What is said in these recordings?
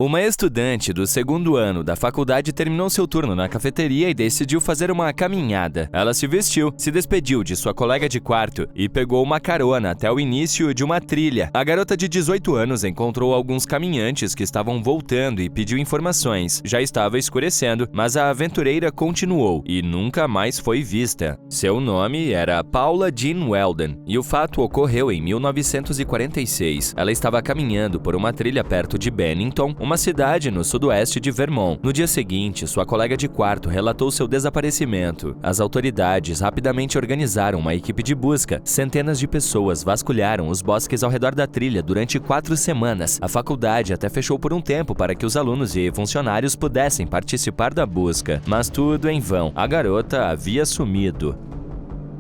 Uma estudante do segundo ano da faculdade terminou seu turno na cafeteria e decidiu fazer uma caminhada. Ela se vestiu, se despediu de sua colega de quarto e pegou uma carona até o início de uma trilha. A garota de 18 anos encontrou alguns caminhantes que estavam voltando e pediu informações. Já estava escurecendo, mas a aventureira continuou e nunca mais foi vista. Seu nome era Paula Jean Weldon e o fato ocorreu em 1946. Ela estava caminhando por uma trilha perto de Bennington, uma cidade no sudoeste de Vermont. No dia seguinte, sua colega de quarto relatou seu desaparecimento. As autoridades rapidamente organizaram uma equipe de busca. Centenas de pessoas vasculharam os bosques ao redor da trilha durante 4 semanas. A faculdade até fechou por um tempo para que os alunos e funcionários pudessem participar da busca. Mas tudo em vão. A garota havia sumido.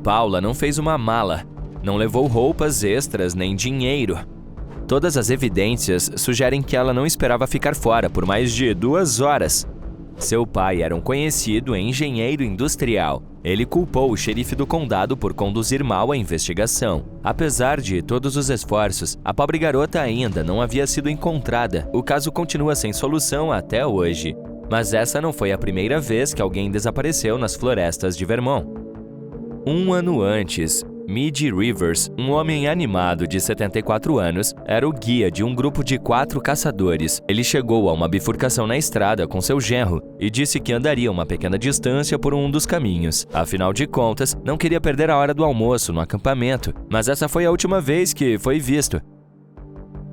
Paula não fez uma mala. Não levou roupas extras nem dinheiro. Todas as evidências sugerem que ela não esperava ficar fora por mais de 2 horas. Seu pai era um conhecido engenheiro industrial. Ele culpou o xerife do condado por conduzir mal a investigação. Apesar de todos os esforços, a pobre garota ainda não havia sido encontrada. O caso continua sem solução até hoje. Mas essa não foi a primeira vez que alguém desapareceu nas florestas de Vermont. 1 ano antes, Midge Rivers, um homem animado de 74 anos, era o guia de um grupo de 4 caçadores. Ele chegou a uma bifurcação na estrada com seu genro e disse que andaria uma pequena distância por um dos caminhos. Afinal de contas, não queria perder a hora do almoço no acampamento, mas essa foi a última vez que foi visto.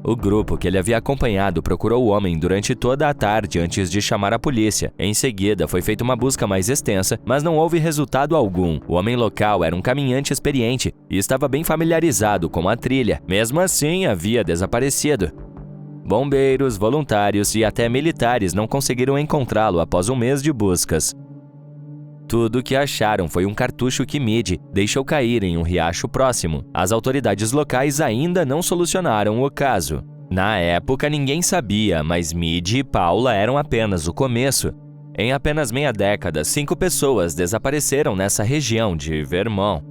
O grupo que ele havia acompanhado procurou o homem durante toda a tarde antes de chamar a polícia. Em seguida, foi feita uma busca mais extensa, mas não houve resultado algum. O homem local era um caminhante experiente e estava bem familiarizado com a trilha. Mesmo assim, havia desaparecido. Bombeiros, voluntários e até militares não conseguiram encontrá-lo após um mês de buscas. Tudo o que acharam foi um cartucho que Midge deixou cair em um riacho próximo. As autoridades locais ainda não solucionaram o caso. Na época, ninguém sabia, mas Midge e Paula eram apenas o começo. Em apenas meia década, 5 pessoas desapareceram nessa região de Vermont.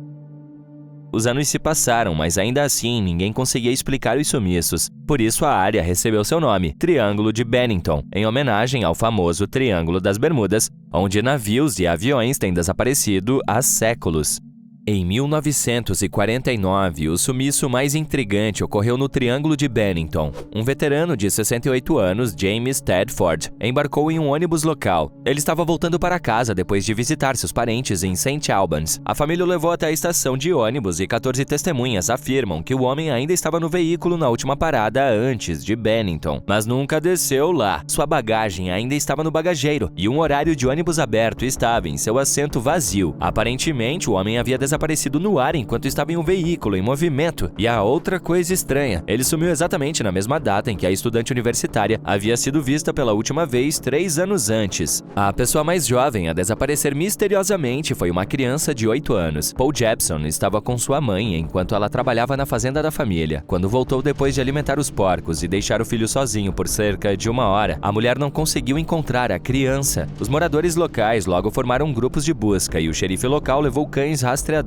Os anos se passaram, mas ainda assim ninguém conseguia explicar os sumiços. Por isso a área recebeu seu nome, Triângulo de Bennington, em homenagem ao famoso Triângulo das Bermudas, onde navios e aviões têm desaparecido há séculos. Em 1949, o sumiço mais intrigante ocorreu no Triângulo de Bennington. Um veterano de 68 anos, James Tedford, embarcou em um ônibus local. Ele estava voltando para casa depois de visitar seus parentes em St. Albans. A família o levou até a estação de ônibus e 14 testemunhas afirmam que o homem ainda estava no veículo na última parada antes de Bennington, mas nunca desceu lá. Sua bagagem ainda estava no bagageiro e um horário de ônibus aberto estava em seu assento vazio. Aparentemente, o homem havia desaparecido no ar enquanto estava em um veículo em movimento. E a outra coisa estranha, ele sumiu exatamente na mesma data em que a estudante universitária havia sido vista pela última vez 3 anos antes. A pessoa mais jovem a desaparecer misteriosamente foi uma criança de 8 anos. Paul Jepson estava com sua mãe enquanto ela trabalhava na fazenda da família. Quando voltou depois de alimentar os porcos e deixar o filho sozinho por cerca de 1 hora, a mulher não conseguiu encontrar a criança. Os moradores locais logo formaram grupos de busca e o xerife local levou cães rastreadores.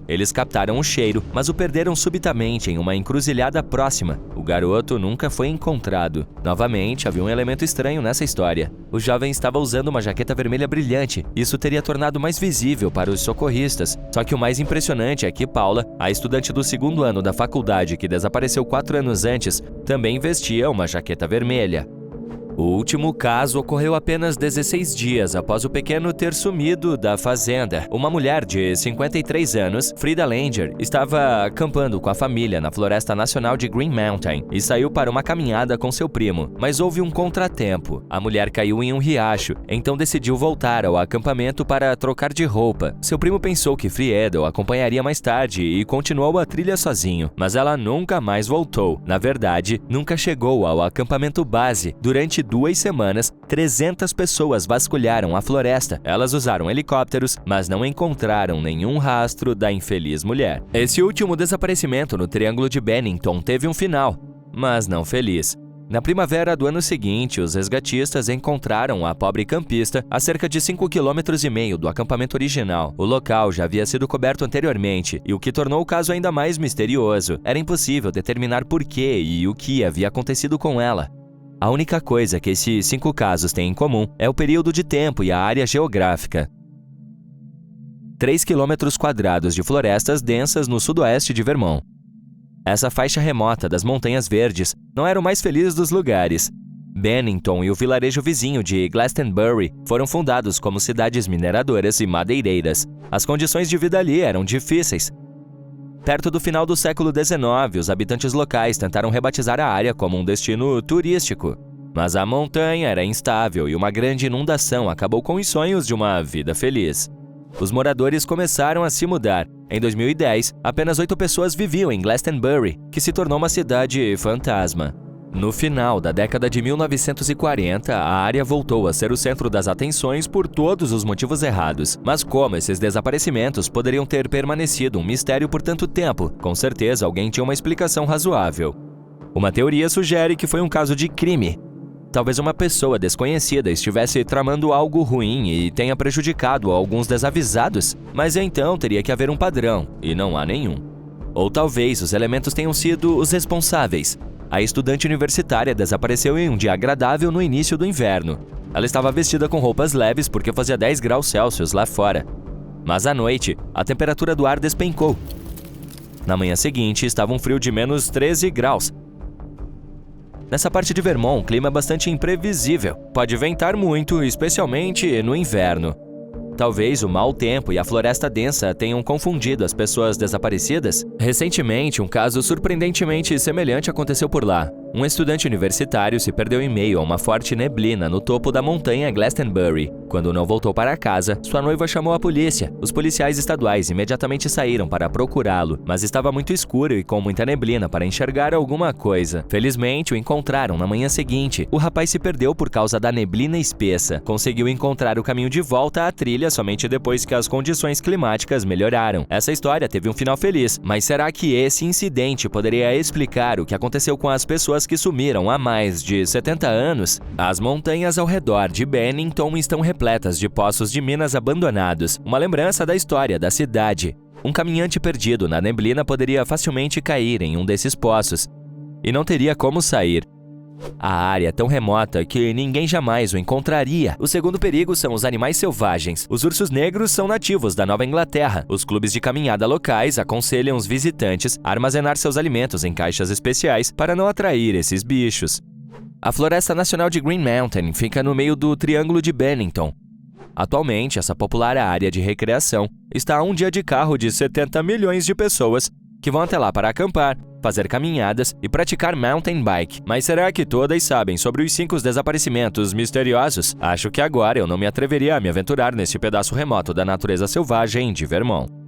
Eles captaram o cheiro, mas o perderam subitamente em uma encruzilhada próxima. O garoto nunca foi encontrado. Novamente, havia um elemento estranho nessa história. O jovem estava usando uma jaqueta vermelha brilhante. Isso teria tornado mais visível para os socorristas. Só que o mais impressionante é que Paula, a estudante do segundo ano da faculdade que desapareceu 4 anos antes, também vestia uma jaqueta vermelha. O último caso ocorreu apenas 16 dias após o pequeno ter sumido da fazenda. Uma mulher de 53 anos, Frida Langer, estava acampando com a família na Floresta Nacional de Green Mountain e saiu para uma caminhada com seu primo, mas houve um contratempo. A mulher caiu em um riacho, então decidiu voltar ao acampamento para trocar de roupa. Seu primo pensou que Frieda o acompanharia mais tarde e continuou a trilha sozinho, mas ela nunca mais voltou. Na verdade, nunca chegou ao acampamento base. Durante 2 semanas, 300 pessoas vasculharam a floresta. Elas usaram helicópteros, mas não encontraram nenhum rastro da infeliz mulher. Esse último desaparecimento no Triângulo de Bennington teve um final, mas não feliz. Na primavera do ano seguinte, os resgatistas encontraram a pobre campista a cerca de 5,5 km do acampamento original. O local já havia sido coberto anteriormente, e o que tornou o caso ainda mais misterioso. Era impossível determinar por que e o que havia acontecido com ela. A única coisa que esses 5 casos têm em comum é o período de tempo e a área geográfica. 3 km² de florestas densas no sudoeste de Vermont. Essa faixa remota das Montanhas Verdes não era o mais feliz dos lugares. Bennington e o vilarejo vizinho de Glastonbury foram fundados como cidades mineradoras e madeireiras. As condições de vida ali eram difíceis. Perto do final do século XIX, os habitantes locais tentaram rebatizar a área como um destino turístico. Mas a montanha era instável e uma grande inundação acabou com os sonhos de uma vida feliz. Os moradores começaram a se mudar. Em 2010, apenas 8 pessoas viviam em Glastonbury, que se tornou uma cidade fantasma. No final da década de 1940, a área voltou a ser o centro das atenções por todos os motivos errados. Mas como esses desaparecimentos poderiam ter permanecido um mistério por tanto tempo? Com certeza alguém tinha uma explicação razoável. Uma teoria sugere que foi um caso de crime. Talvez uma pessoa desconhecida estivesse tramando algo ruim e tenha prejudicado alguns desavisados, mas então teria que haver um padrão, e não há nenhum. Ou talvez os elementos tenham sido os responsáveis. A estudante universitária desapareceu em um dia agradável no início do inverno. Ela estava vestida com roupas leves porque fazia 10 graus Celsius lá fora. Mas à noite, a temperatura do ar despencou. Na manhã seguinte, estava um frio de menos 13 graus. Nessa parte de Vermont, o clima é bastante imprevisível. Pode ventar muito, especialmente no inverno. Talvez o mau tempo e a floresta densa tenham confundido as pessoas desaparecidas. Recentemente, um caso surpreendentemente semelhante aconteceu por lá. Um estudante universitário se perdeu em meio a uma forte neblina no topo da montanha Glastonbury. Quando não voltou para casa, sua noiva chamou a polícia. Os policiais estaduais imediatamente saíram para procurá-lo, mas estava muito escuro e com muita neblina para enxergar alguma coisa. Felizmente, o encontraram na manhã seguinte. O rapaz se perdeu por causa da neblina espessa. Conseguiu encontrar o caminho de volta à trilha somente depois que as condições climáticas melhoraram. Essa história teve um final feliz, mas será que esse incidente poderia explicar o que aconteceu com as pessoas que sumiram há mais de 70 anos? As montanhas ao redor de Bennington estão repletas de poços de minas abandonados, uma lembrança da história da cidade. Um caminhante perdido na neblina poderia facilmente cair em um desses poços e não teria como sair. A área é tão remota que ninguém jamais o encontraria. O segundo perigo são os animais selvagens. Os ursos negros são nativos da Nova Inglaterra. Os clubes de caminhada locais aconselham os visitantes a armazenar seus alimentos em caixas especiais para não atrair esses bichos. A Floresta Nacional de Green Mountain fica no meio do Triângulo de Bennington. Atualmente, essa popular área de recreação está a um dia de carro de 70 milhões de pessoas que vão até lá para acampar, fazer caminhadas e praticar mountain bike. Mas será que todas sabem sobre os 5 desaparecimentos misteriosos? Acho que agora eu não me atreveria a me aventurar neste pedaço remoto da natureza selvagem de Vermont.